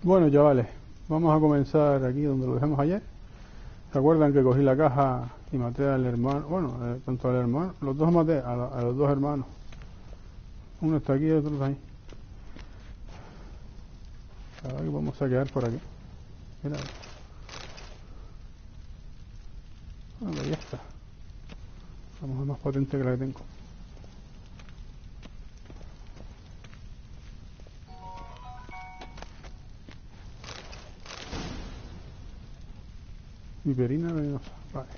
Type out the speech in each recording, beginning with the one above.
Bueno, chavales, vamos a comenzar aquí donde lo dejamos ayer. ¿Se acuerdan que cogí la caja y maté al hermano? Bueno, tanto al hermano, los dos maté a los dos hermanos. Uno está aquí y otro está ahí. Ahora que vamos a quedar por aquí. Mira. Bueno, ya está. Vamos a ver más potente que la que tengo. Viperina venenosa. Vale.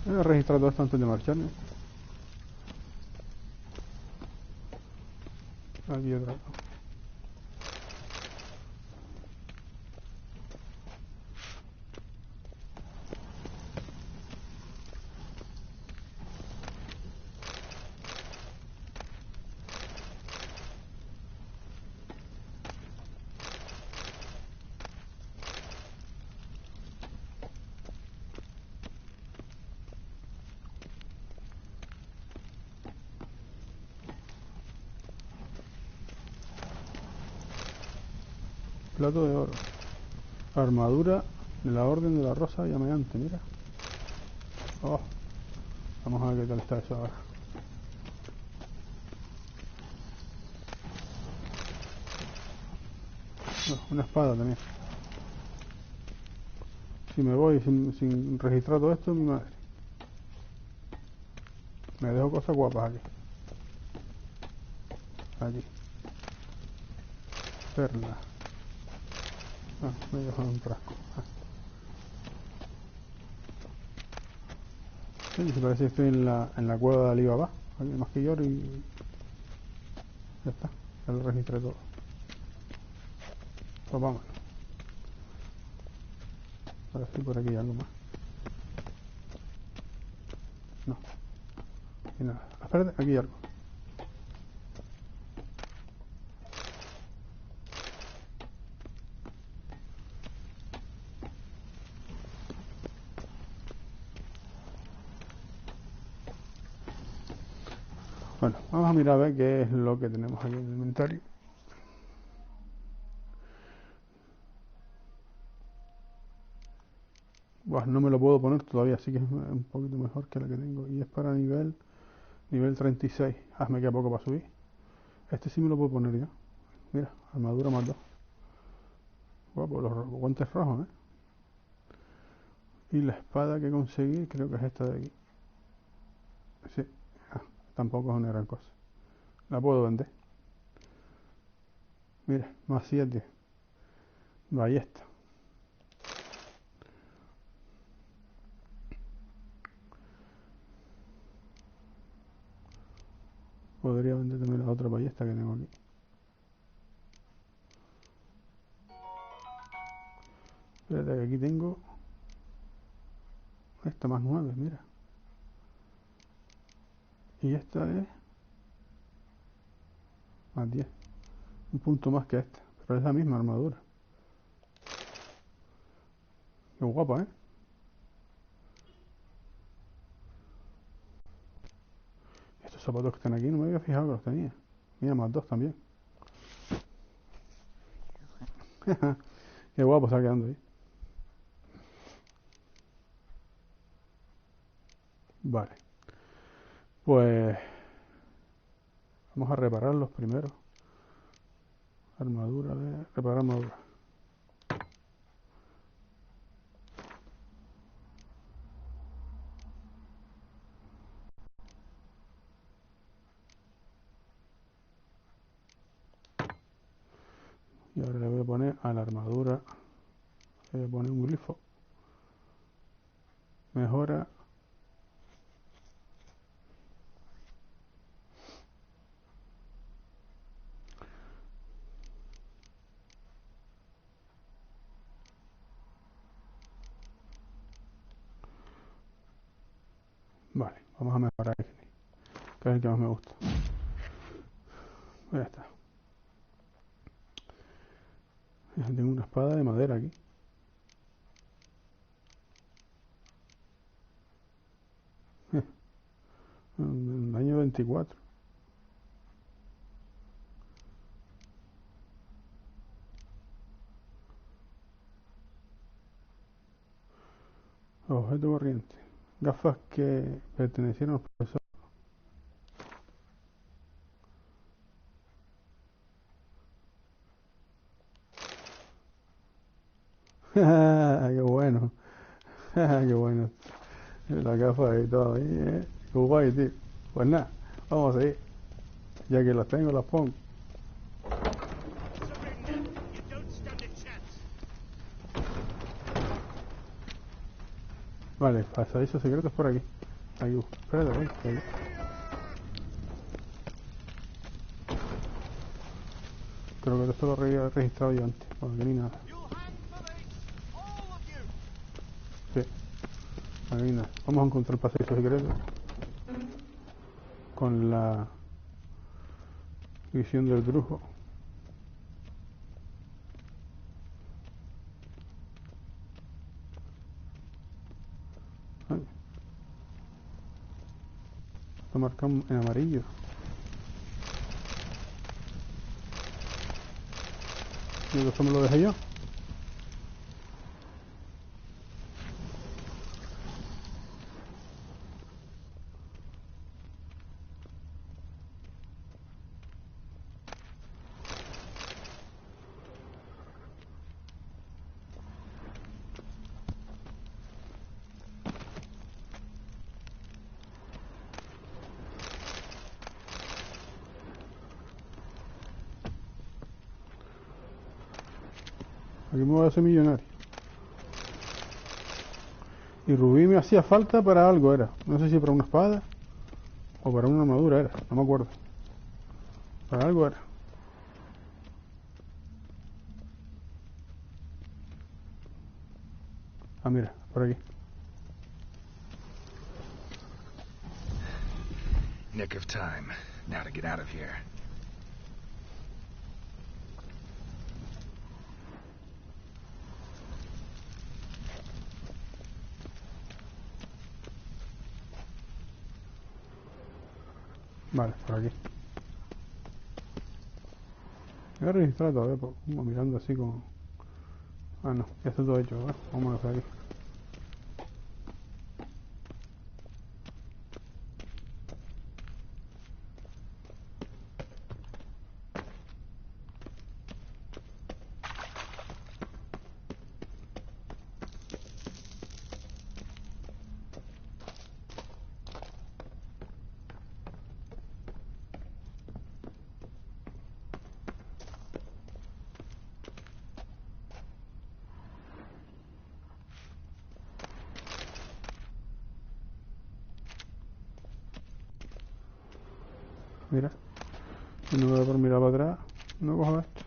Voy a registrar todo esto antes de marcharme. Aquí otra. Plato de oro. Armadura de la Orden de la Rosa Llameante, mira. Oh, vamos a ver qué tal está eso ahora. Oh, una espada también. Si me voy sin registrar todo esto, mi madre. Me dejo cosas guapas aquí. Aquí. Perla. Ah, me dejo un frasco. Ah. Sí, se parece que estoy en la cueva de Alibaba. Aquí más que lloro y ya está. Ya lo registré todo. Pues vamos. Ahora sí, por aquí hay algo más. No. Y nada. Espérate, aquí hay algo. Bueno, vamos a mirar a ver qué es lo que tenemos aquí en el inventario. Buah, no me lo puedo poner todavía, así que es un poquito mejor que la que tengo. Y es para nivel 36. Ah, me queda poco para subir. Este sí me lo puedo poner ya. Mira, armadura más 2. Guapo, los guantes rojos, ¿eh? Y la espada que conseguí, creo que es esta de aquí. Sí. Ah, tampoco es una gran cosa. La puedo vender. Mira, más 7. Ballesta. Podría vender también la otra ballesta que tengo aquí. Espérate que aquí tengo esta más 9, mira. Y esta es más 10. Un punto más que esta. Pero es la misma armadura. Qué guapa, ¿eh? Estos zapatos que están aquí no me había fijado que los tenía. Mira, más 2 también. Qué guapo está quedando ahí. Vale. Pues vamos a repararlos primero. Armadura de... Reparar armadura. Y ahora le voy a poner a la armadura. Le voy a poner un glifo. Mejora. Vale, vamos a mejorar este, que es el que más me gusta. Ya está. Tengo una espada de madera aquí. Daño 24. Objeto corriente. Gafas que pertenecieron al profesor. Qué bueno. Qué bueno. La gafa y todo ahí, Qué guay, tío. Pues nada, vamos a ir. Ya que las tengo, las pongo. Vale, pasadizos secretos por aquí. Aquí, espérate, aquí. Creo que esto lo había registrado yo antes. Bueno, aquí ni nada. Sí, aquí ni nada. Vamos a encontrar el pasadizo secreto. Con la visión del brujo. Ay. Lo marcamos en amarillo. Y eso me lo dejé yo. Aquí me voy a hacer millonario. Y Rubí me hacía falta para algo, era. No sé si para una espada o para una armadura era. No me acuerdo. Para algo era. Ah, mira, por aquí. Nick of time. Now to get out of here. Vale, por aquí. Voy a registrar todavía, como mirando así como... Ah, no, ya está todo hecho, ¿verdad? Vámonos por aquí. Mira, si no me da por mirar para atrás, no cojo esto.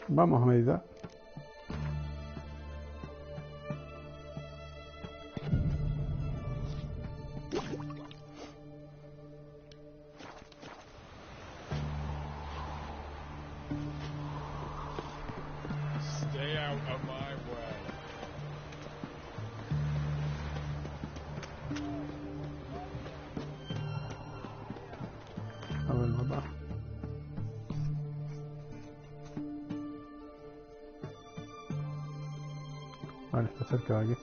Vamos a meditar. Stay out of my way. A ver, papá. Vale, está cerca de aquí.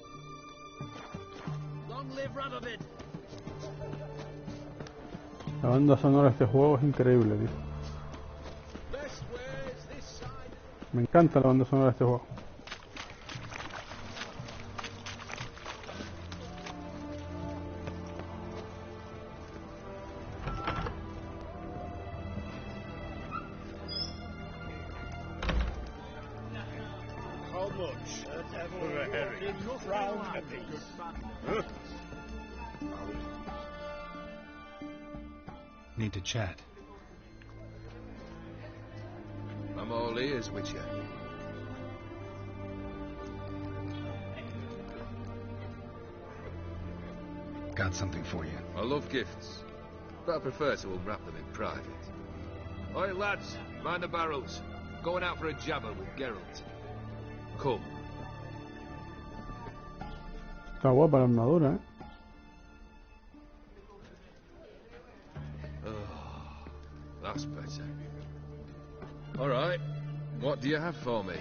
La banda sonora de este juego es increíble, tío. Me encanta la banda sonora de este juego. How much for a herring? Round a piece. Huh? Need to chat. bears with you. Got something for you. I love gifts, but I prefer to unwrap them in private. Oi, lads, mind the barrels. Going out for a jabber with Geralt. Come. Está guapa la armadura, Oh, that's better. All right, what do you have for me?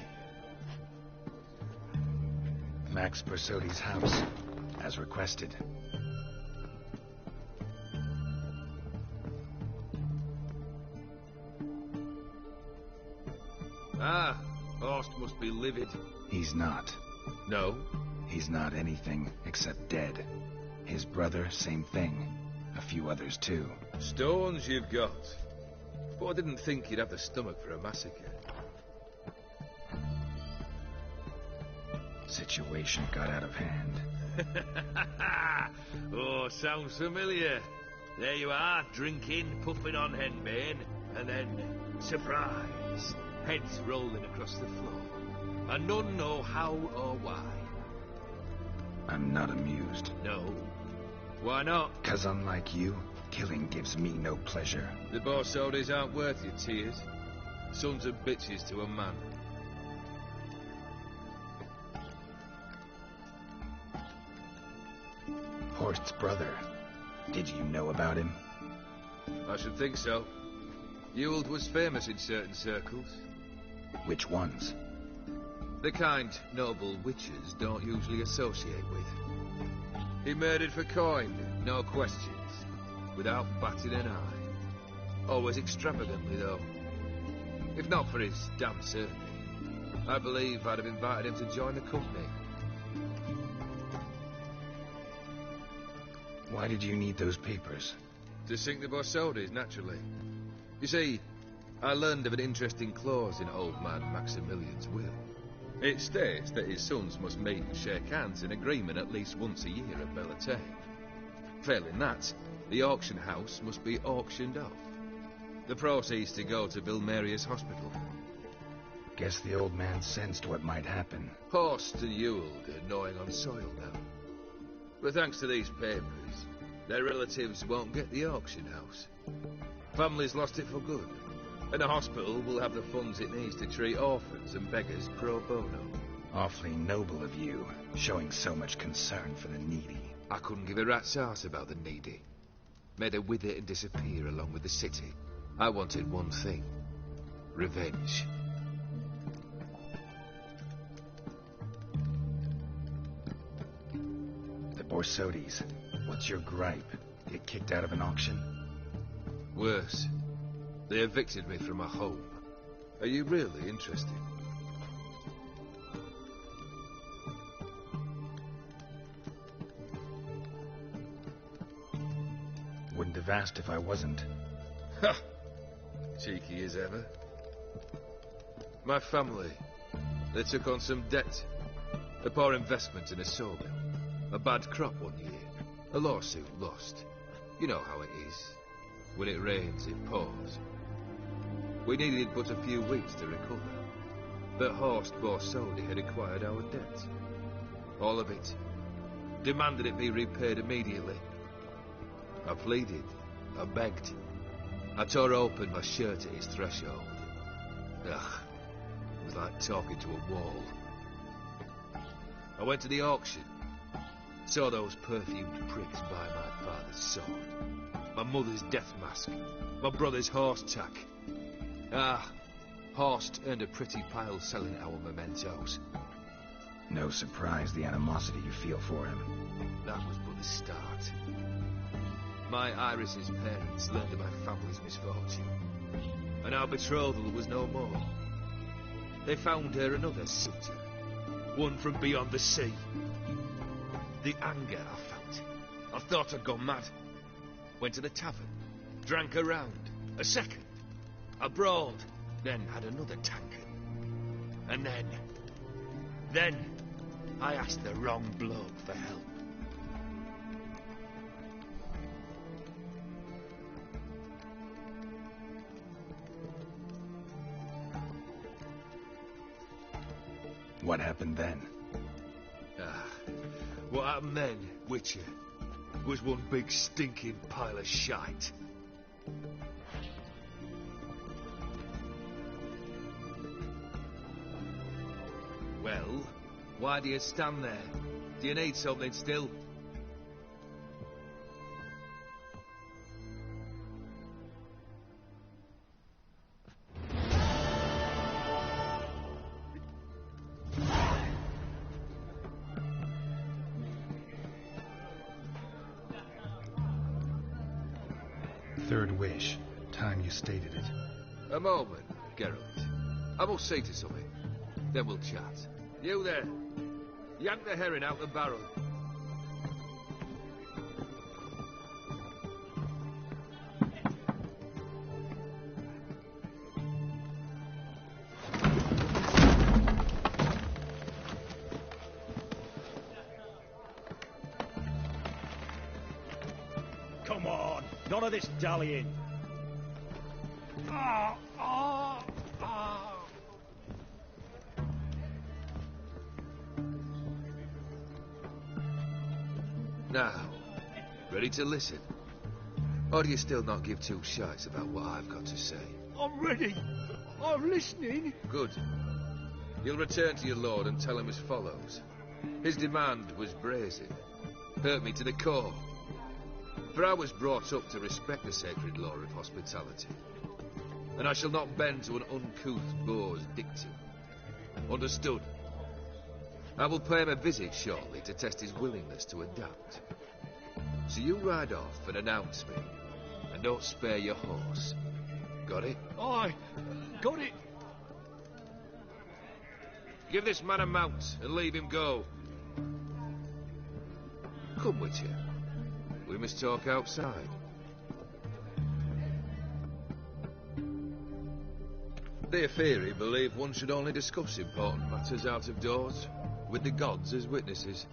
Max Bersodi's house, as requested. Ah, Horst must be livid. He's not. No? He's not anything except dead. His brother, same thing. A few others too. Stones you've got. But I didn't think you'd have the stomach for a massacre. Situation got out of hand. Oh, sounds familiar. There you are, drinking, puffing on henbane, and then, surprise, heads rolling across the floor. And none know how or why. I'm not amused. No. Why not? 'Cause unlike you, killing gives me no pleasure. The Borsodis aren't worth your tears. Sons of bitches to a man. Horst's brother. Did you know about him? I should think so. Ewald was famous in certain circles. Which ones? The kind noble witches don't usually associate with. He murdered for coin, no questions, without batting an eye. Always extravagantly, though. If not for his damn certainty, I believe I'd have invited him to join the company. Why did you need those papers? To sink the Borsodis, naturally. You see, I learned of an interesting clause in old man Maximilian's will. It states that his sons must meet and shake hands in agreement at least once a year at Bellatane. Failing that, the auction house must be auctioned off. The proceeds to go to Bill Marius Hospital. Guess the old man sensed what might happen. Horst and Ewald are gnawing on soil now. But thanks to these papers, their relatives won't get the auction house. Families lost it for good, and the hospital will have the funds it needs to treat orphans and beggars pro bono. Awfully noble of you, showing so much concern for the needy. I couldn't give a rat's ass about the needy. Made her wither and disappear along with the city. I wanted one thing. Revenge. The Borsodis. What's your gripe? Get kicked out of an auction? Worse. They evicted me from my home. Are you really interested? Wouldn't have asked if I wasn't. Ha! Cheeky as ever. My family, they took on some debt. A poor investment in a sawmill. A bad crop one year. A lawsuit lost. You know how it is. When it rains, it pours. We needed but a few weeks to recover. But Horst Borsodi had acquired our debt. All of it. Demanded it be repaid immediately. I pleaded. I begged. I tore open my shirt at his threshold. Ugh. It was like talking to a wall. I went to the auction. Saw those perfumed pricks buy my father's sword. My mother's death mask. My brother's horse tack. Ah, Horst earned a pretty pile selling our mementos. No surprise the animosity you feel for him. That was but the start. My Iris's parents learned of my family's misfortune, and our betrothal was no more. They found her another suitor, one from beyond the sea. The anger I felt. I thought I'd gone mad. Went to the tavern, drank a round, a second. I brawled, then had another tankard. And then I asked the wrong bloke for help. What happened then? What happened then, Witcher, was one big stinking pile of shite. Well, why do you stand there? Do you need something still? Third wish. Time you stated it. A moment, Geralt. I must say to something. Then we'll chat. You there. Yank the herring out the barrel. Come on, none of this dallying. Ah, ah, ah. Now, ready to listen? Or do you still not give two shites about what I've got to say? I'm ready. I'm listening. Good. You'll return to your lord and tell him as follows. His demand was brazen. Hurt me to the core. For I was brought up to respect the sacred law of hospitality. And I shall not bend to an uncouth boor's dictum. Understood? I will pay him a visit shortly to test his willingness to adapt. So you ride off and announce me. And don't spare your horse. Got it? Aye, got it. Give this man a mount and leave him go. Come with you. We must talk outside. The Aetheri believe one should only discuss important matters out of doors, with the gods as witnesses.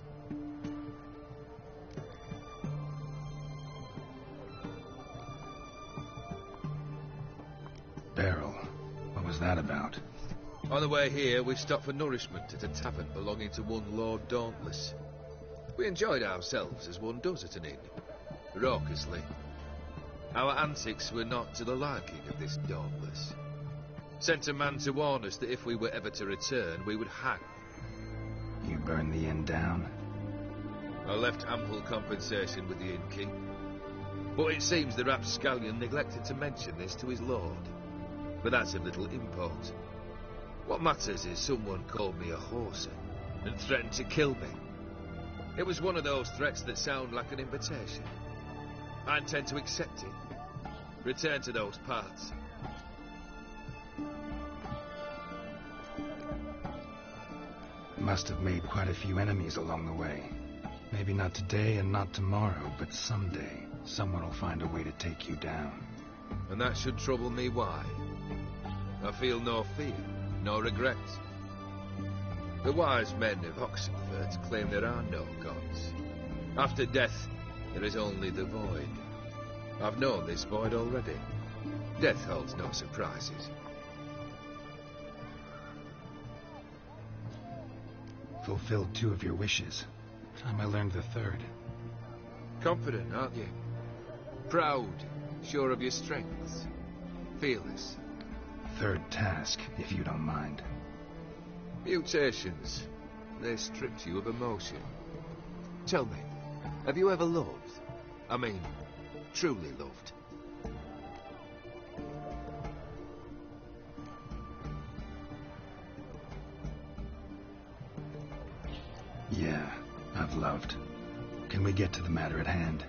Barrel. What was that about? On the way here, we stopped for nourishment at a tavern belonging to one Lord Dauntless. We enjoyed ourselves as one does at an inn, raucously. Our antics were not to the liking of this Dauntless. Sent a man to warn us that if we were ever to return, we would hang. You burned the inn down? I left ample compensation with the innkeep. But it seems the rapscallion neglected to mention this to his lord. But that's of little import. What matters is someone called me a whoreson and threatened to kill me. It was one of those threats that sound like an invitation. I intend to accept it. Return to those parts. Must have made quite a few enemies along the way. Maybe not today and not tomorrow, but someday someone will find a way to take you down. And that should trouble me why? I feel no fear, no regret. The wise men of Oxenford claim there are no gods. After death, there is only the void. I've known this void already. Death holds no surprises. Fulfilled 2 of your wishes. Time I learned the 3rd. Confident, aren't you? Proud, sure of your strengths. Fearless. 3rd task, if you don't mind. Mutations. They stripped you of emotion. Tell me, have you ever loved? I mean, truly loved? Yeah, I've loved. Can we get to the matter at hand?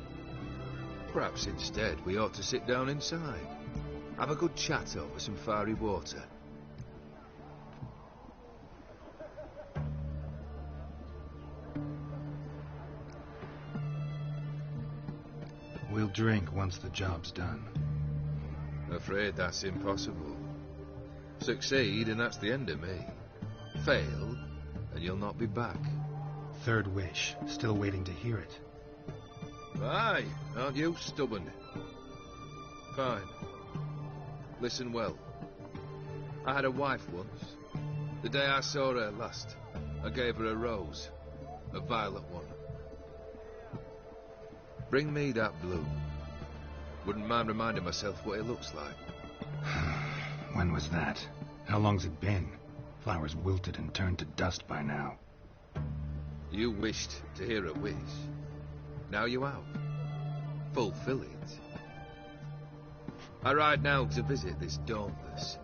Perhaps instead we ought to sit down inside. Have a good chat over some fiery water. We'll drink once the job's done. Afraid that's impossible. Succeed and that's the end of me. Fail and you'll not be back. 3rd wish. Still waiting to hear it. Aye, aren't you stubborn? Fine. Listen well. I had a wife once. The day I saw her last, I gave her a rose. A violet one. Bring me that blue. Wouldn't mind reminding myself what it looks like. When was that? How long's it been? Flowers wilted and turned to dust by now. You wished to hear a wish. Now you have. Fulfill it. I ride now to visit this Dauntless,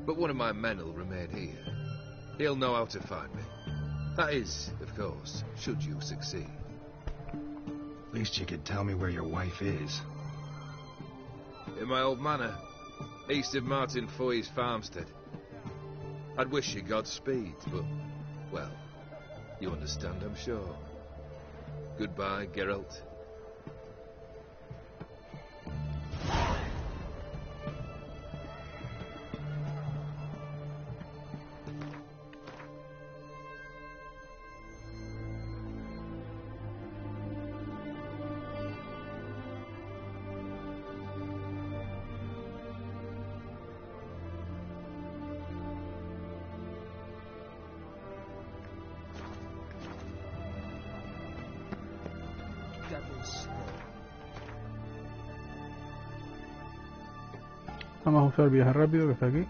but one of my men will remain here. He'll know how to find me. That is, of course, should you succeed. At least you could tell me where your wife is. In my old manor, east of Martin Foy's farmstead. I'd wish you Godspeed, but, well, you understand, I'm sure. Goodbye, Geralt. Vamos a usar el viaje rápido que está aquí.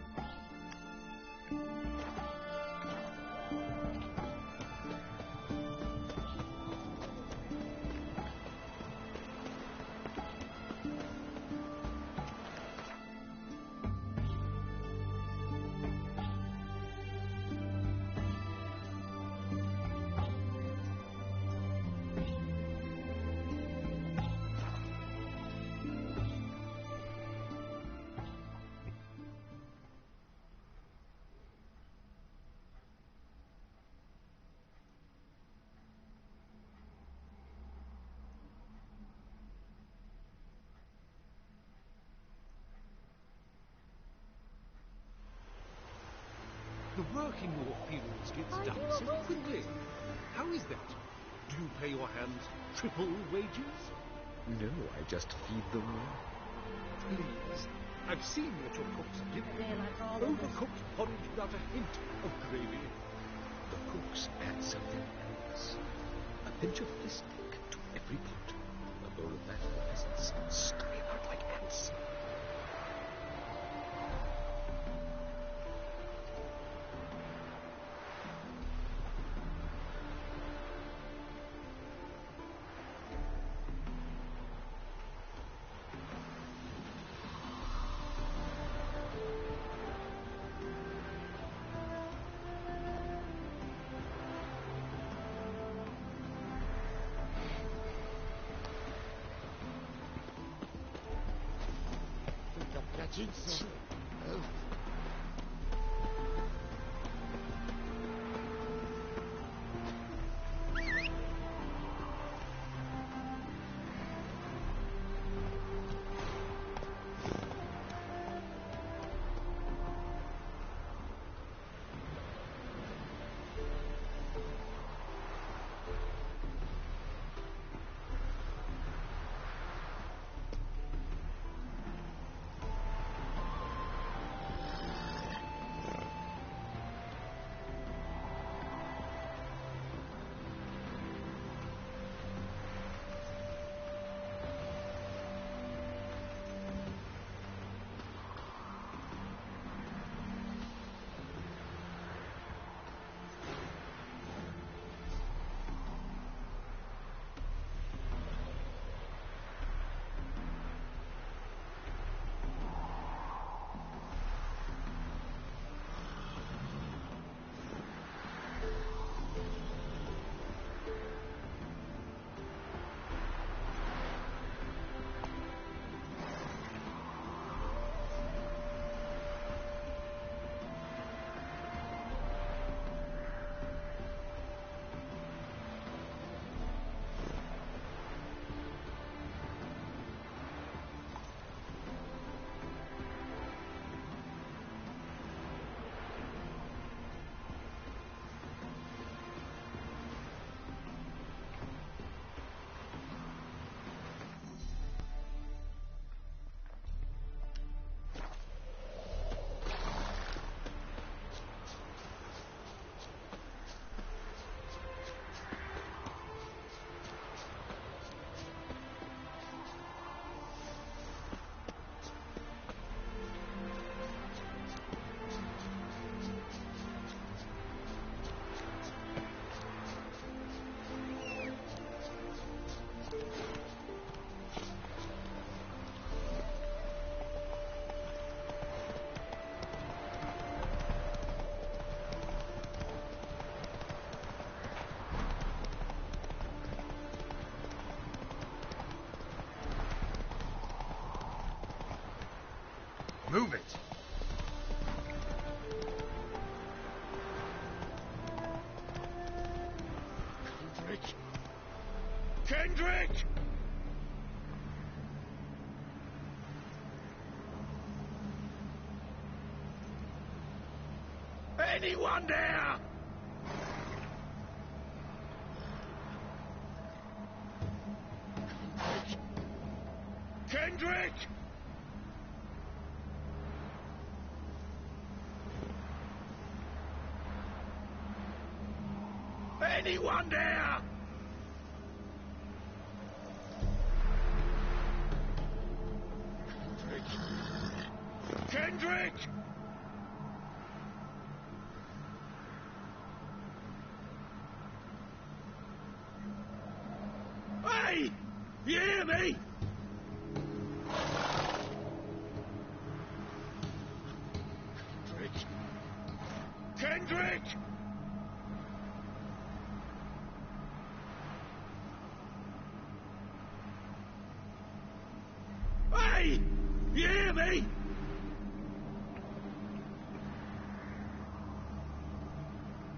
The work in your fields gets done so quickly. How is that? Do you pay your hands triple wages? No, I just feed them. Please. I've seen what your cooks are giving. Overcooked porridge without a hint of gravy. The cooks add something else. A pinch of flistic to every pot. A bowl of that for the peasants, stuck it out like ants. Move it. Kendrick! Anyone there? Kendrick! Anyone there? Kendrick! Hey! You hear me? Kendrick! Hey! You hear me?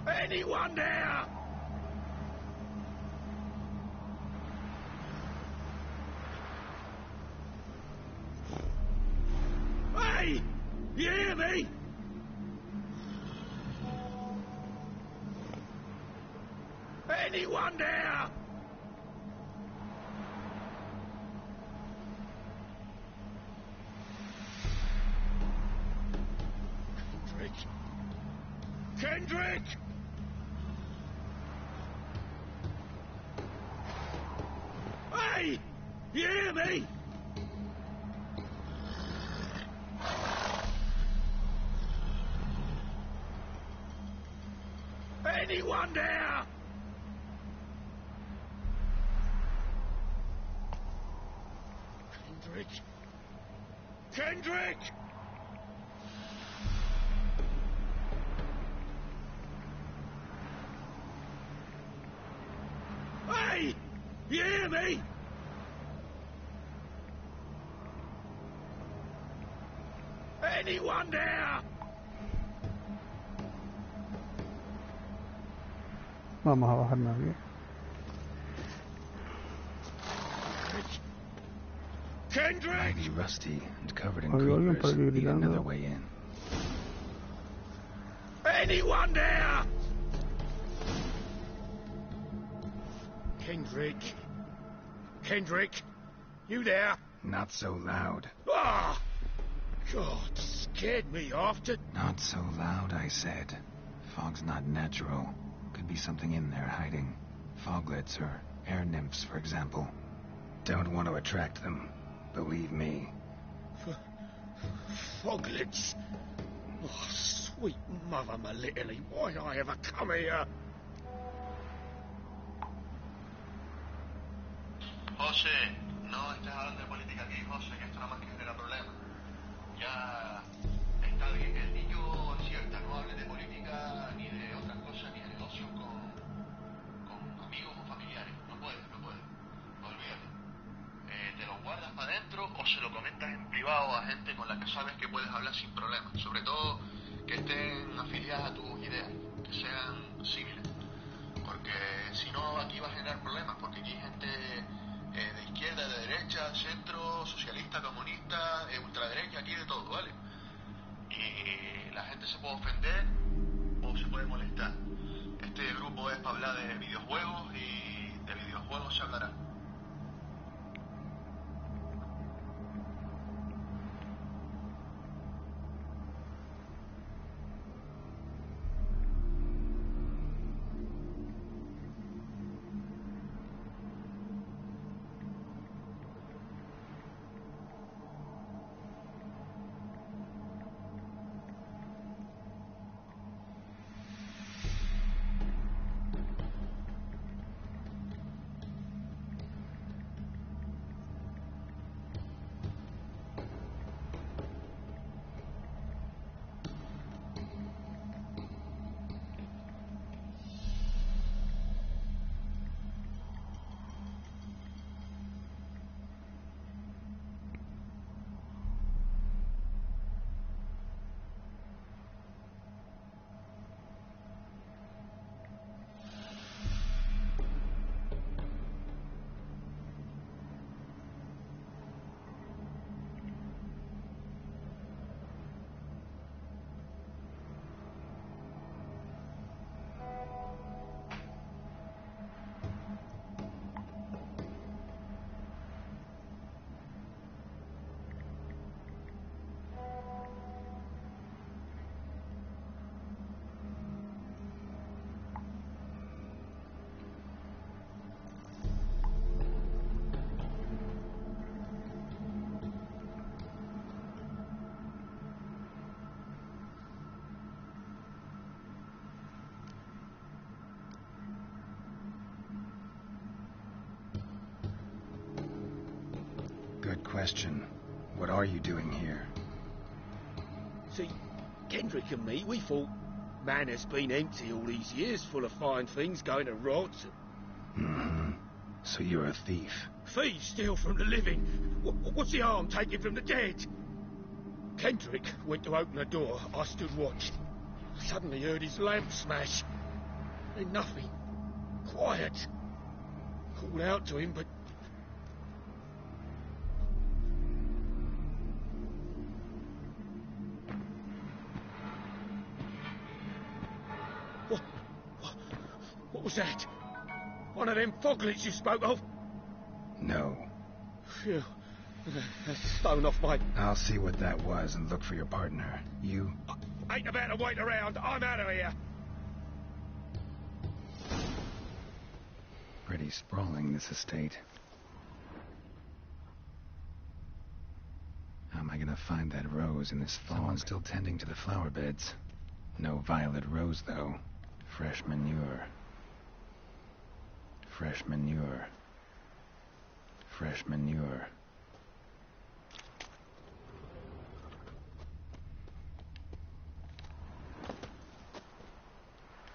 Anyone there? Hey! You hear me? Anyone there? Kendrick! Hey! You hear me? Anyone there? Kendrick! Kendrick! Hey! You hear me? Anyone there? Vamos a bajarnos aquí. Kendrick! Mighty rusty and covered in Oigo a alguien por creepers. aquí Need another gritando. way in. Anyone there? Kendrick? Kendrick? You there? Not so loud. Ah! God, scared me off to... Not so loud, I said. Fog's not natural. Could be something in there hiding. Foglets or air nymphs, for example. Don't want to attract them. Believe me. Foglets? Oh, sweet mother Melittle, why did I ever come here? José, no estés hablando de política aquí, José, que esto nada más que genera problemas. Ya está bien, el niño acierta, no hable de política ni de otras cosas, ni de negocios con amigos o familiares. No puedes. Olvídate. Te lo guardas para adentro o se lo comentas en privado a gente con la que sabes que puedes hablar sin problemas. Sobre todo que estén afiliadas a tus ideas, que sean similares. Porque si no, aquí va a generar problemas, porque aquí hay gente de izquierda, de derecha, centro, socialista, comunista, ultraderecha, aquí de todo, ¿vale? Y la gente se puede ofender o se puede molestar. Este grupo es para hablar de videojuegos y de videojuegos se hablará. Good question. What are you doing here? See, Kendrick and me, we thought Manor's been empty all these years, full of fine things going to rot. Mm-hmm. So you're a thief. Thieves steal from the living. What's the harm taking from the dead? Kendrick went to open the door. I stood watch. Suddenly heard his lamp smash. Then nothing. Quiet. Called out to him, but... What was that? One of them foglets you spoke of? No. Phew. That's thrown off my... I'll see what that was and look for your partner. You... I ain't about to wait around. I'm out of here. Pretty sprawling, this estate. How am I gonna find that rose in this fog? Someone's still tending to the flower beds. No violet rose, though. Fresh manure. Fresh manure. Fresh manure.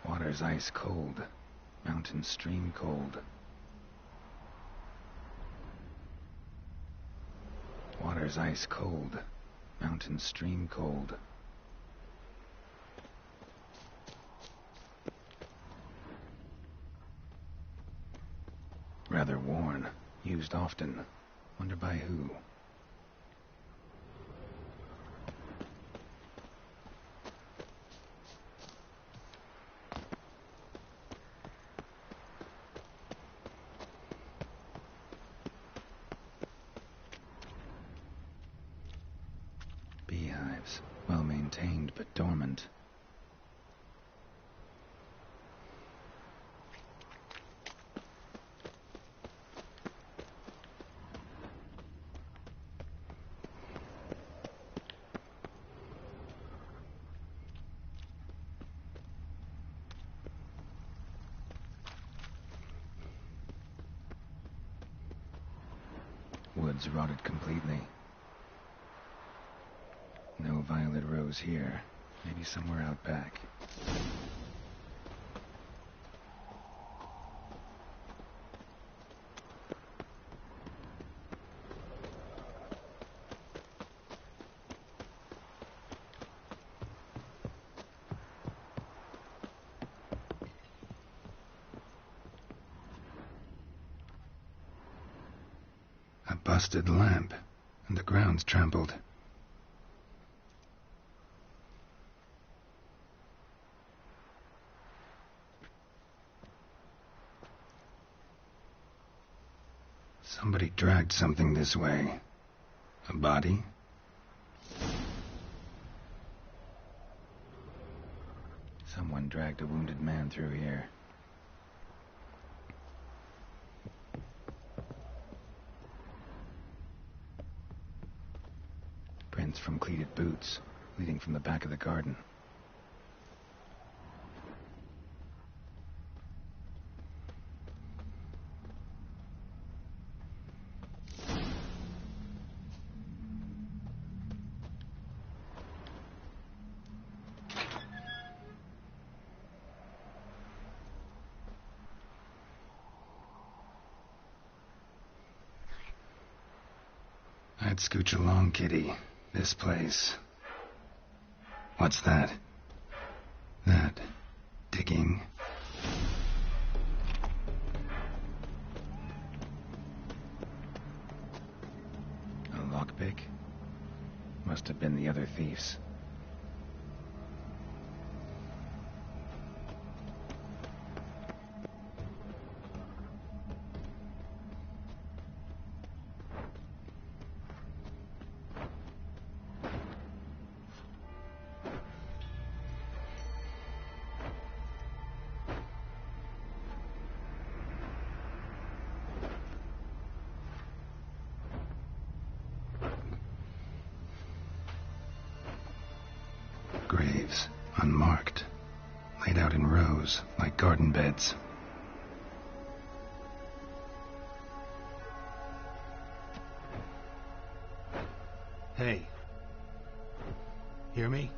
Water's ice cold. Mountain stream cold. Water's ice cold. Mountain stream cold. Rather worn. Used often. Wonder by who. Beehives. Well maintained, but dormant. Woods rotted completely. No violet rose here. Maybe somewhere out back. A busted lamp, and the ground's trampled. Somebody dragged something this way. A body? Someone dragged a wounded man through here. Prints from cleated boots, leading from the back of the garden. I'd scooch along, kitty. This place. What's that? That. Digging. A lockpick? Must have been the other thieves. Graves, unmarked, laid out in rows like garden beds. Hey. Hear me?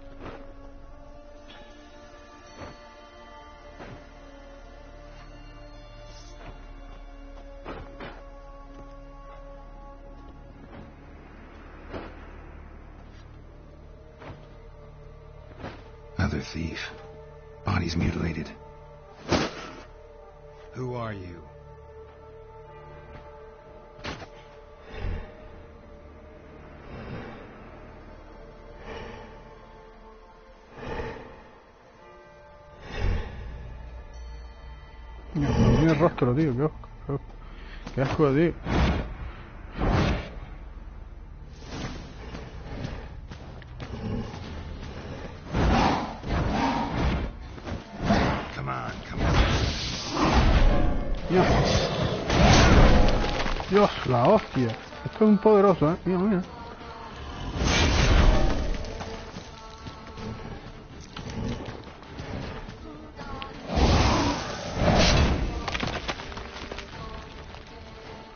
Another thief. Body's mutilated. Who are you? No tiene rostro, tío. Qué asco, tío. Dios, la hostia. Esto es un poderoso, mira, mira.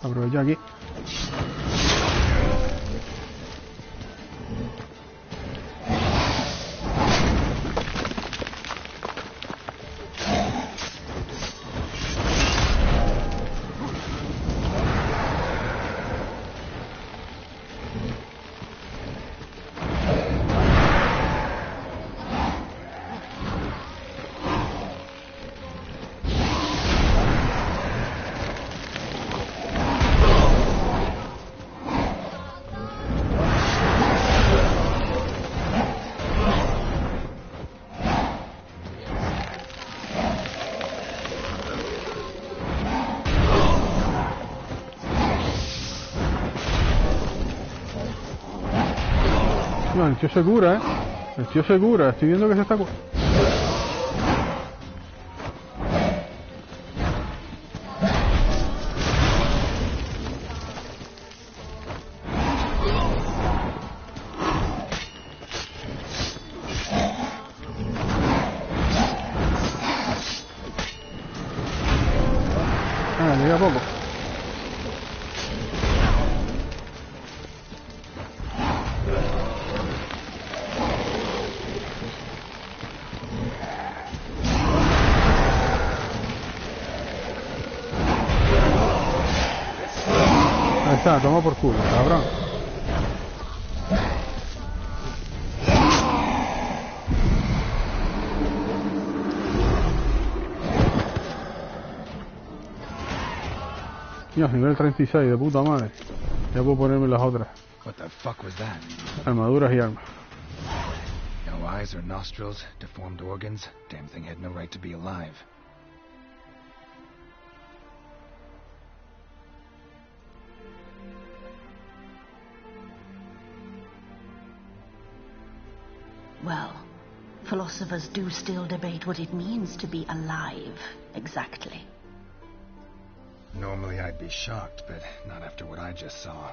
Aprovecha aquí. No, el tío se cura, El tío se cura, estoy viendo que se está curando. Llega poco. Ahí está, toma por culo, cabrón. Dios, nivel 36, de puta madre. Ya puedo ponerme las otras. What the fuck was that? Armaduras y armas. No eyes or nostrils, deformed organs. Damn thing had no right to be alive. Well, philosophers do still debate what it means to be alive, exactly. Normally I'd be shocked, but not after what I just saw.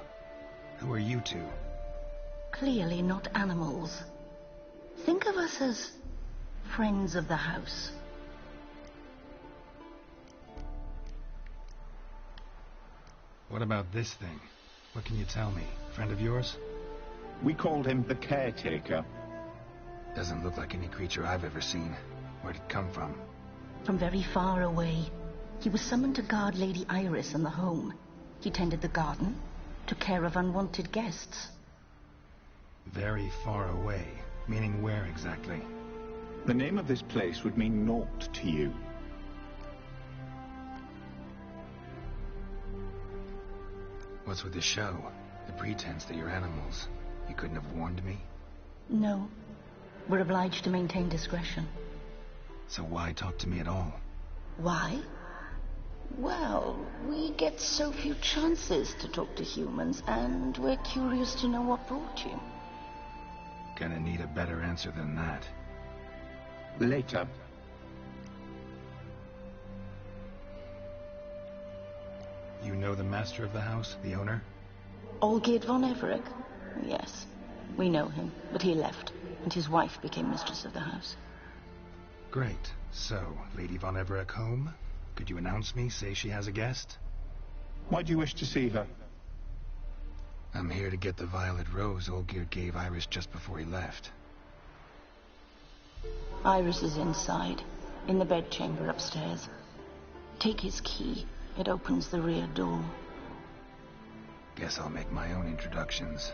Who are you two? Clearly not animals. Think of us as friends of the house. What about this thing? What can you tell me? Friend of yours? We called him the Caretaker. Doesn't look like any creature I've ever seen. Where'd it come from? From very far away. He was summoned to guard Lady Iris and the home. He tended the garden, took care of unwanted guests. Very far away. Meaning where exactly? The name of this place would mean naught to you. What's with the show? The pretense that you're animals. You couldn't have warned me? No. We're obliged to maintain discretion. So why talk to me at all? Why? Well, we get so few chances to talk to humans, and we're curious to know what brought you. Gonna need a better answer than that. Later. You know the master of the house, the owner? Olgierd von Everett? Yes. We know him, but he left, and his wife became mistress of the house. Great. So, Lady von Everett home? Could you announce me, say she has a guest? Why do you wish to see her? I'm here to get the violet rose Olgierd gave Iris just before he left. Iris is inside, in the bedchamber upstairs. Take his key. It opens the rear door. Guess I'll make my own introductions.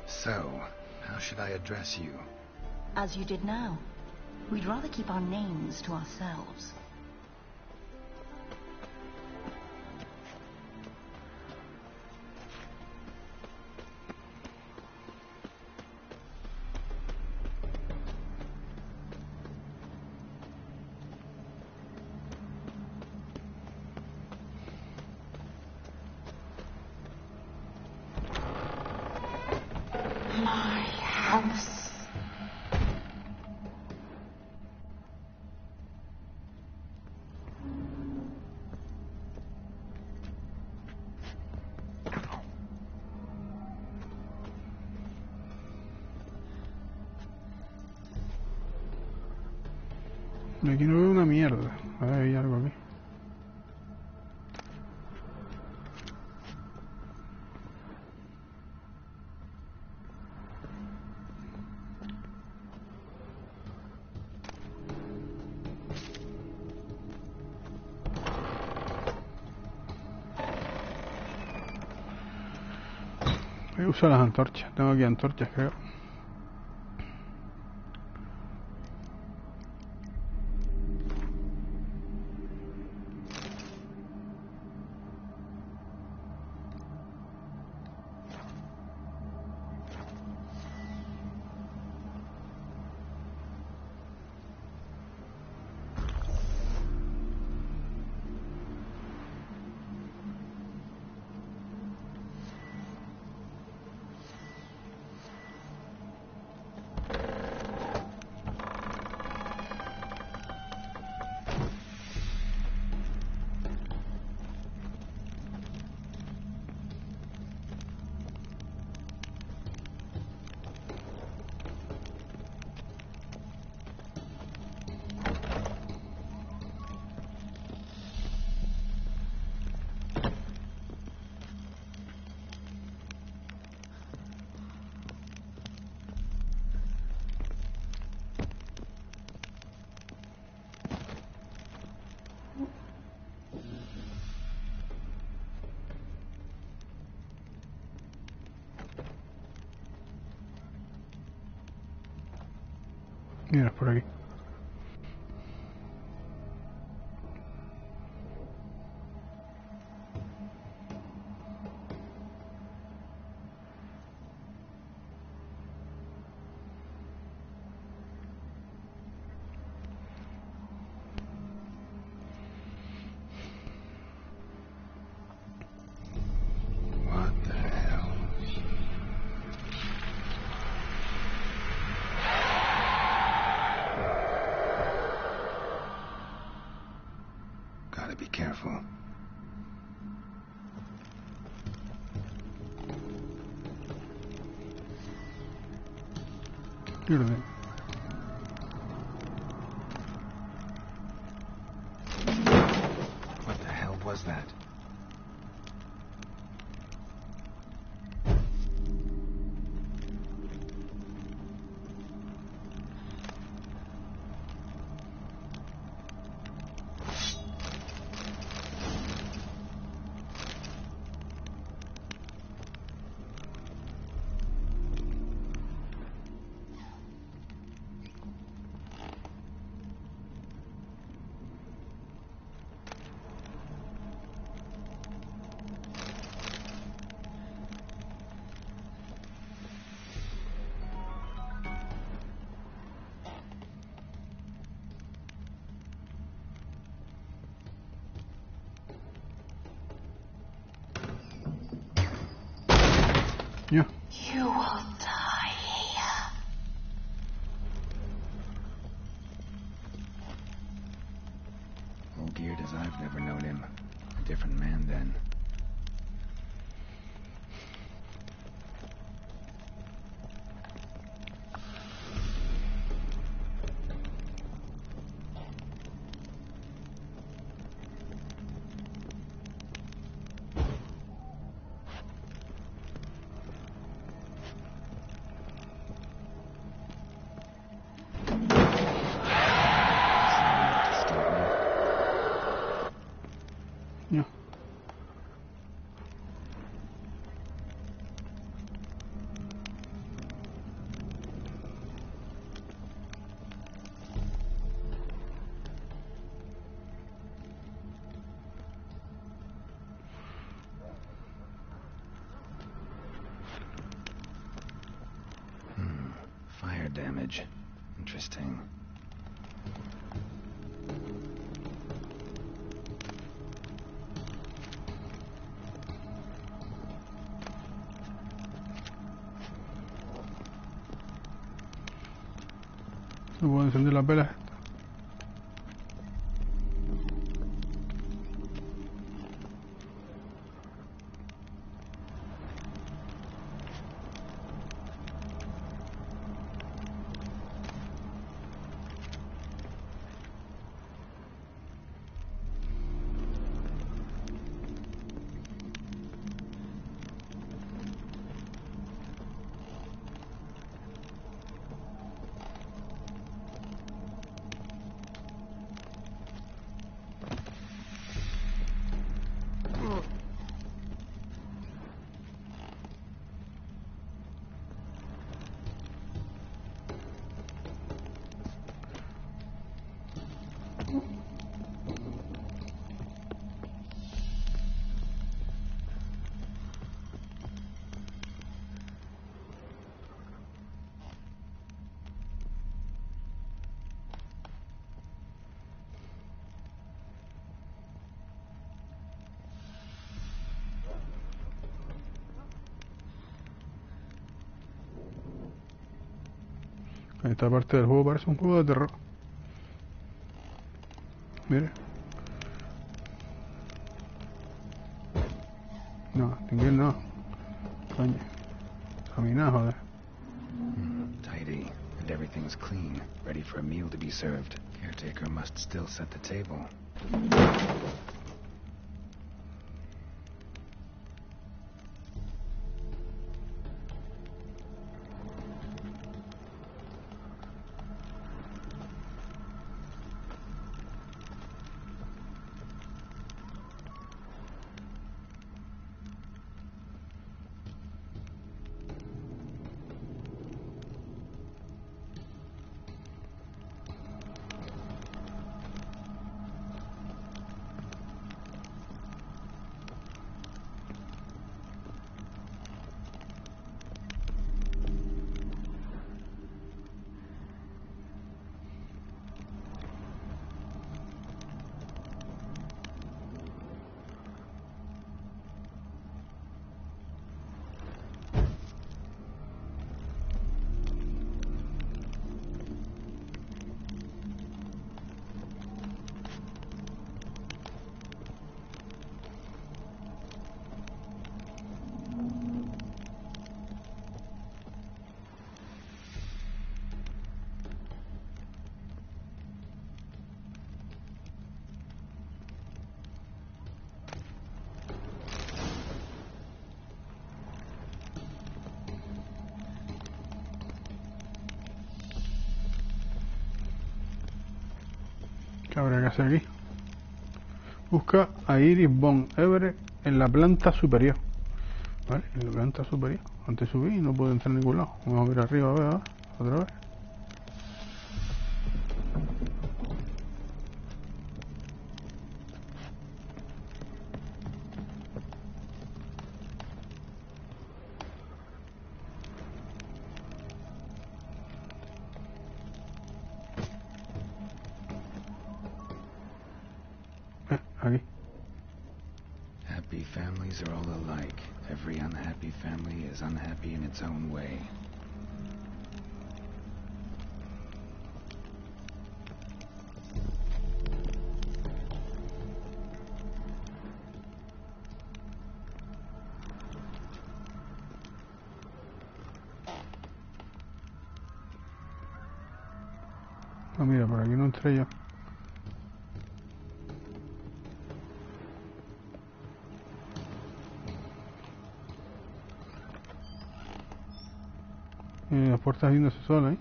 So, how should I address you? As you did now. We'd rather keep our names to ourselves. My house. Aquí no veo una mierda. A ver, hay algo aquí. Voy a usar las antorchas. Tengo aquí antorchas, creo. Mira, por aquí. What the hell? Gotta be careful. Mierda. What the hell was that? Yeah. You will die here. Olgierd as I've never known him. A different man then. No. Fire damage. Interesting. No puedo encender las velas. Esta parte del juego parece un juego de terror. Mire. No, extinguir no. Coño. Examinar, joder. Tidy, and everything's clean, ready for a meal to be served. Caretaker must still set the table. ¿Qué habría que hacer aquí? Busca a Iris von Everett en la planta superior. Vale, en la planta superior. Antes subí y no puedo entrar a ningún lado. Vamos a ver arriba, a ver, otra vez. Aquí. Happy families are all alike. Every unhappy family is unhappy in its own way. Ah, mira, por aquí no entré yo. Las puertas abriéndose solas, ¿eh?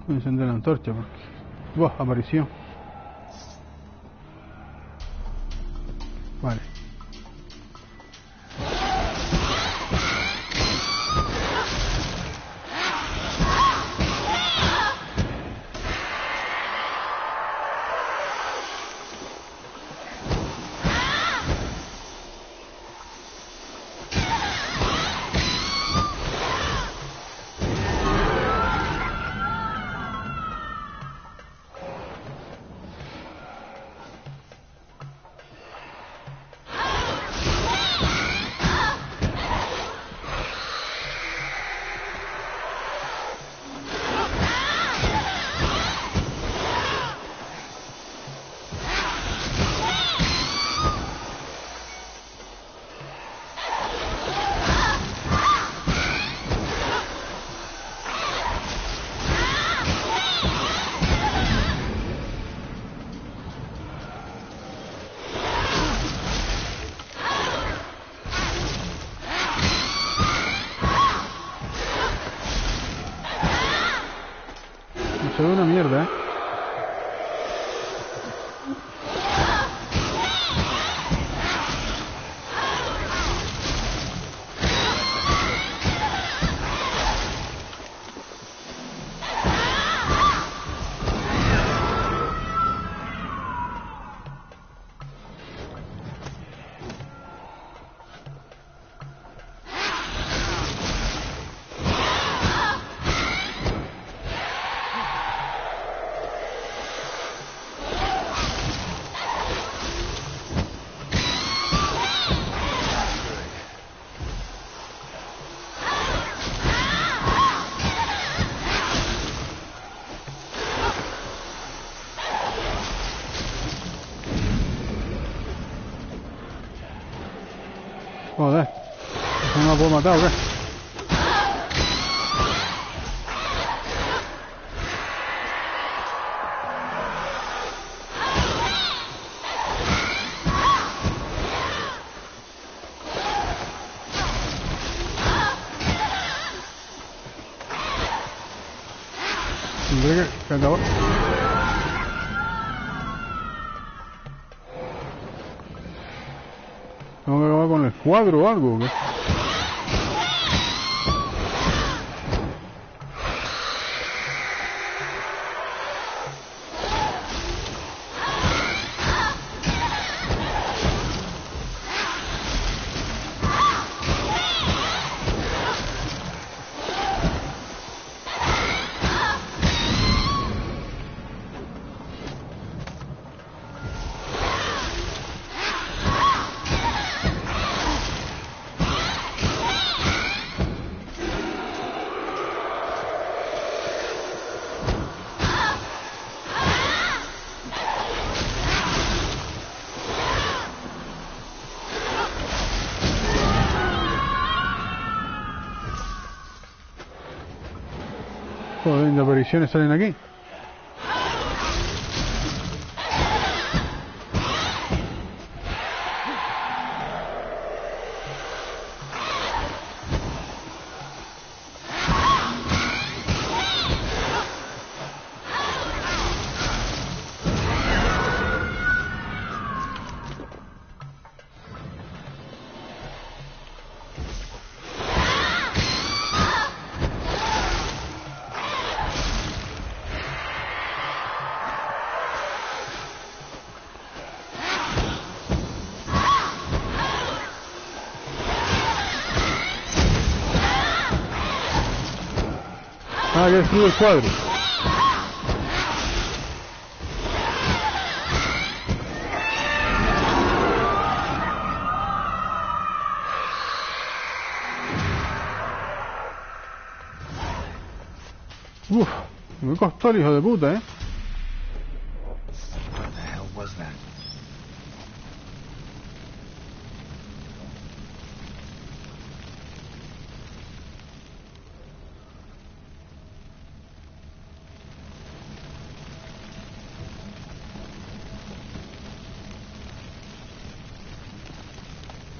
Voy a encender la antorcha porque... ¡Buah! Aparición. Vale. Se ve una mierda, ¿eh? Joder, ¿eso no la puedo matar o qué? Tendré que acabar. Tengo que acabar con el cuadro o algo, ¿o qué? Joder, las apariciones salen aquí. Ah, que destruye el cuadro. Uf, me costó el hijo de puta, ¿eh? What the hell was that?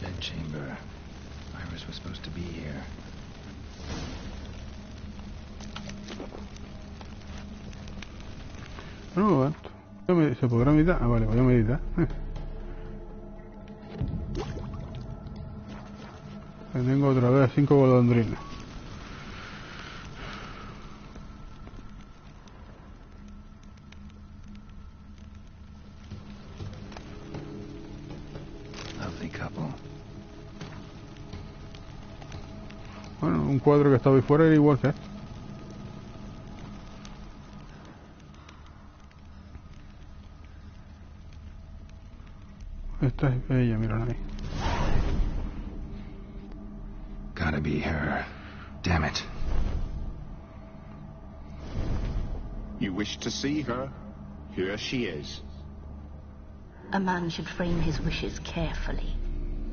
Bed chamber. Iris was supposed to be here. Un momento. ¿Se podrá meditar? Ah, vale, voy a meditar. Tengo otra vez 5 golondrinas. Lovely couple. Bueno, un cuadro que estaba ahí fuera era igual que este. Esta es ella, mírala ahí. Gotta be her. Damn it. You wish to see her? Here she is. A man should frame his wishes carefully.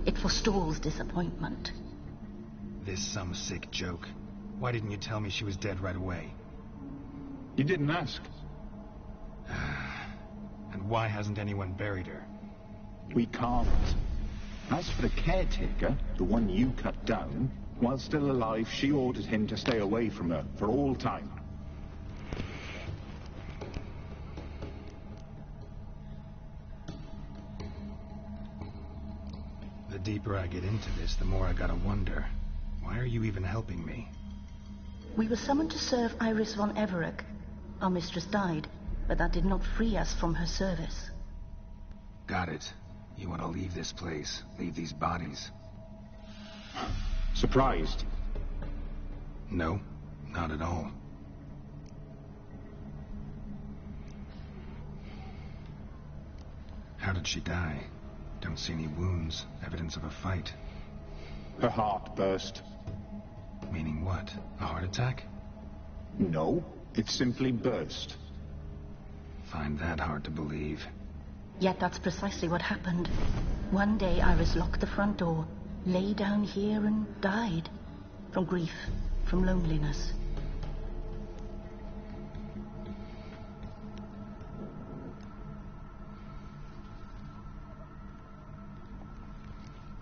It forestalls disappointment. This some sick joke. Why didn't you tell me she was dead right away? You didn't ask. And why hasn't anyone buried her? We can't. As for the caretaker, the one you cut down, while still alive, she ordered him to stay away from her for all time. The deeper I get into this, the more I gotta wonder. Why are you even helping me? We were summoned to serve Iris von Everett. Our mistress died, but that did not free us from her service. Got it. You want to leave this place, leave these bodies? Surprised? No, not at all. How did she die? Don't see any wounds, evidence of a fight. Her heart burst. Meaning what? A heart attack? No, it simply burst. Find that hard to believe. Yet that's precisely what happened. One day Iris locked the front door, lay down here and died. From grief, from loneliness.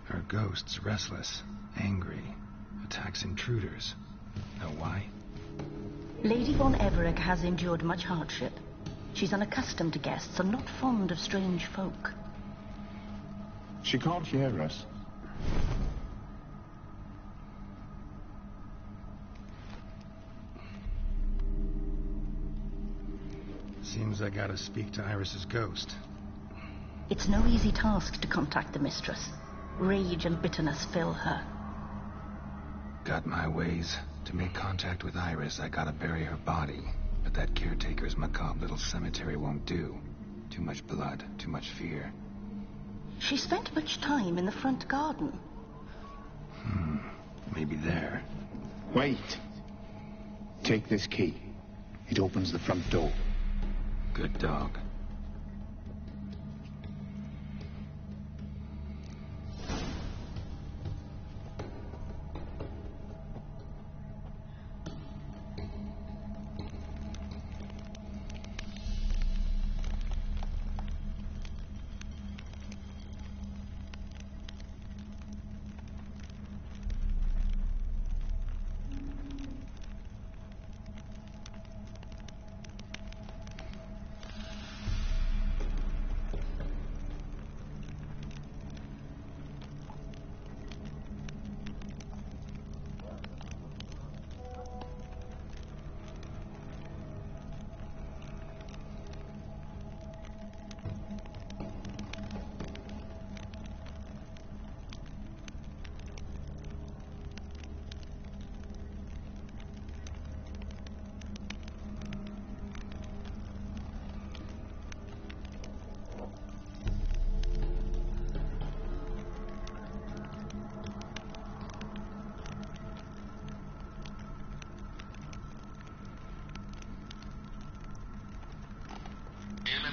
Her ghost's restless, angry, attacks intruders. Know why? Lady von Everett has endured much hardship. She's unaccustomed to guests and not fond of strange folk. She can't hear us. Seems I gotta speak to Iris's ghost. It's no easy task to contact the mistress. Rage and bitterness fill her. Got my ways. To make contact with Iris, I gotta bury her body. But that caretaker's macabre little cemetery won't do. Too much blood, too much fear. She spent much time in the front garden. Maybe there. Wait. Take this key. It opens the front door. Good dog.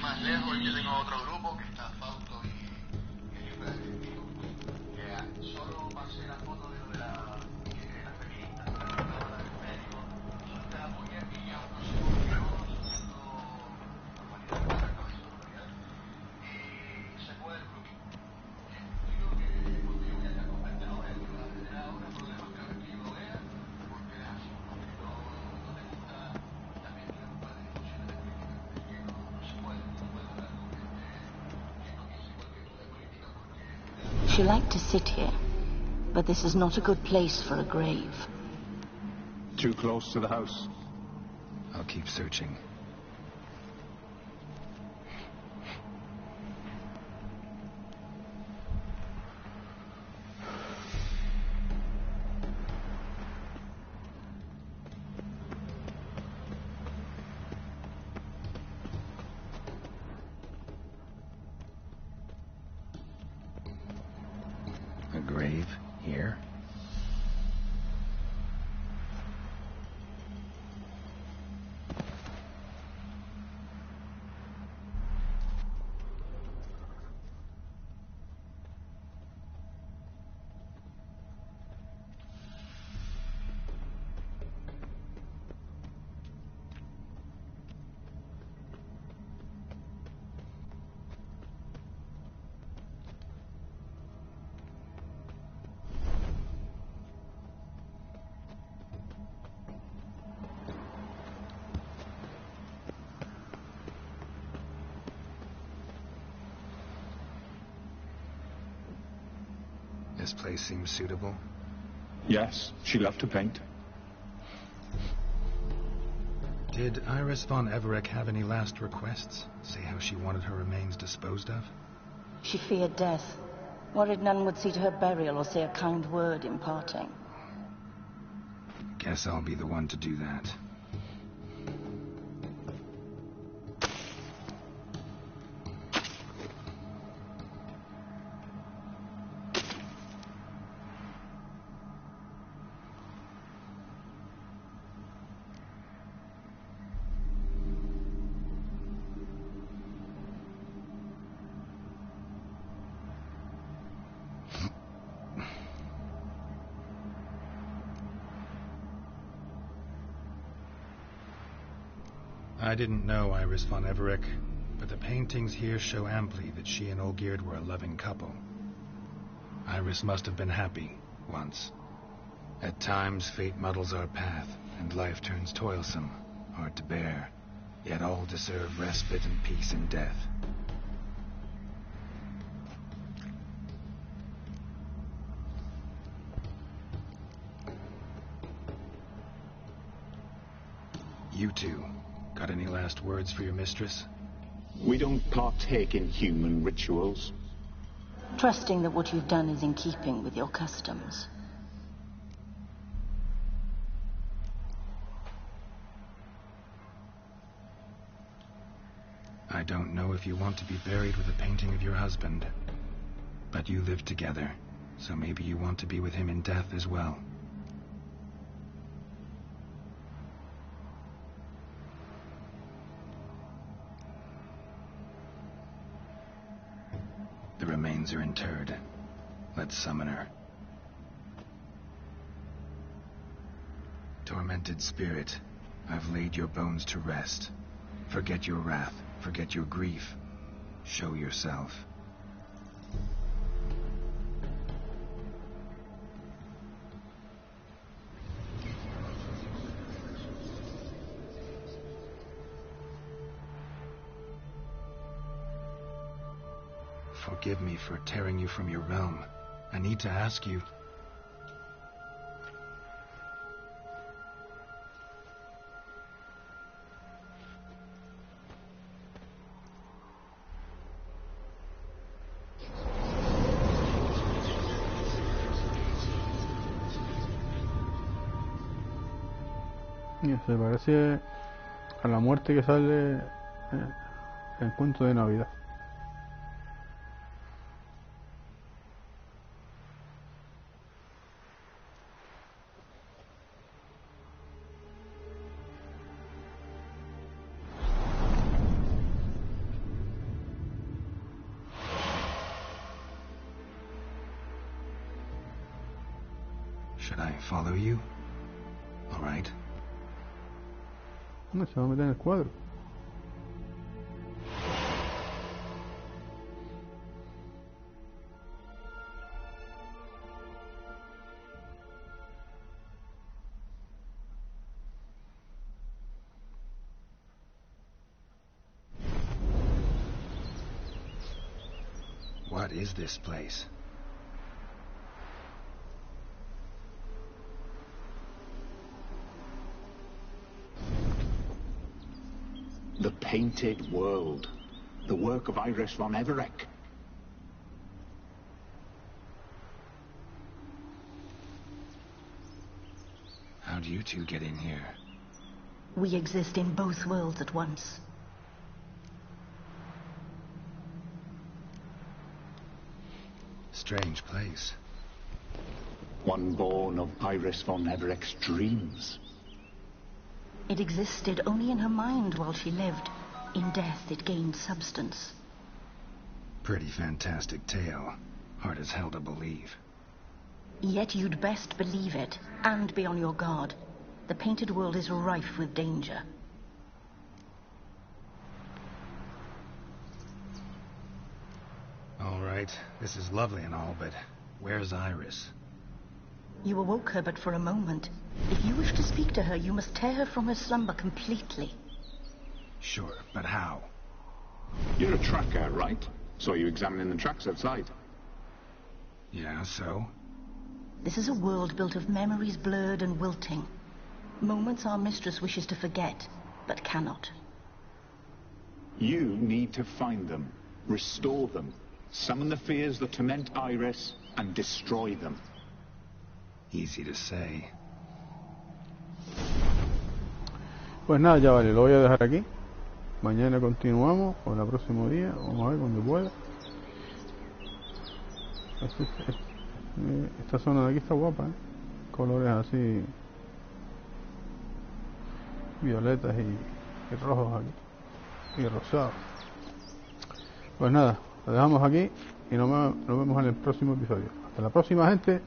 Más lejos, yo tengo otro grupo que está Fausto y jefe de testigo. Que solo pasé la foto de lo de la feminista, la del médico, solté la puña y ya no se volvió, haciendo normalidad para la cabeza de autoridad. Y se fue del grupo. Digo que cuando yo voy a estar convertido, él me va a generar ahora problemas cada vez que yo lo vea, porque es así. No te gusta también tener un par de discusiones de crítica, de que no you like to sit here, but this is not a good place for a grave. Too close to the house. I'll keep searching. A grave here? This place seems suitable. Yes, she loved to paint. Did Iris von Everett have any last requests? Say how she wanted her remains disposed of? She feared death, worried none would see to her burial or say a kind word in parting. Guess I'll be the one to do that. I didn't know Iris von Everett, but the paintings here show amply that she and Olgierd were a loving couple. Iris must have been happy, once. At times, fate muddles our path, and life turns toilsome, hard to bear. Yet all deserve respite and peace in death. You two, got any last words for your mistress? We don't partake in human rituals. Trusting that what you've done is in keeping with your customs. I don't know if you want to be buried with a painting of your husband, but you live together, so maybe you want to be with him in death as well. The remains are interred. Let's summon her. Tormented spirit, I've laid your bones to rest. Forget your wrath, forget your grief. Show yourself. Forgive me for tearing you from your realm. I need to ask you... Mira, se parece a la muerte que sale en el cuento de Navidad. Should I follow you? All right. No, se va a meter en el cuadro. What is this place? painted world. The work of Iris von Everett. How'd you two get in here? We exist in both worlds at once. Strange place. One born of Iris von Everett's dreams. It existed only in her mind while she lived. In death, it gained substance. Pretty fantastic tale. Hard as hell to believe. Yet you'd best believe it, and be on your guard. The painted world is rife with danger. All right, this is lovely and all, but where's Iris? You awoke her but for a moment. If you wish to speak to her, you must tear her from her slumber completely. Sure, but how? You're a tracker, right? Saw you examining the tracks outside. Yeah, so? This is a world built of memories blurred and wilting. Moments our mistress wishes to forget, but cannot. You need to find them, restore them, summon the fears that torment Iris, and destroy them. Easy to say. Pues nada, ya vale, lo voy a dejar aquí. Mañana continuamos, o el próximo día, vamos a ver cuando pueda. Esta zona de aquí está guapa, ¿eh? Colores así violetas y rojos aquí y rosados. Pues nada, lo dejamos aquí y nos vemos en el próximo episodio. Hasta la próxima, gente.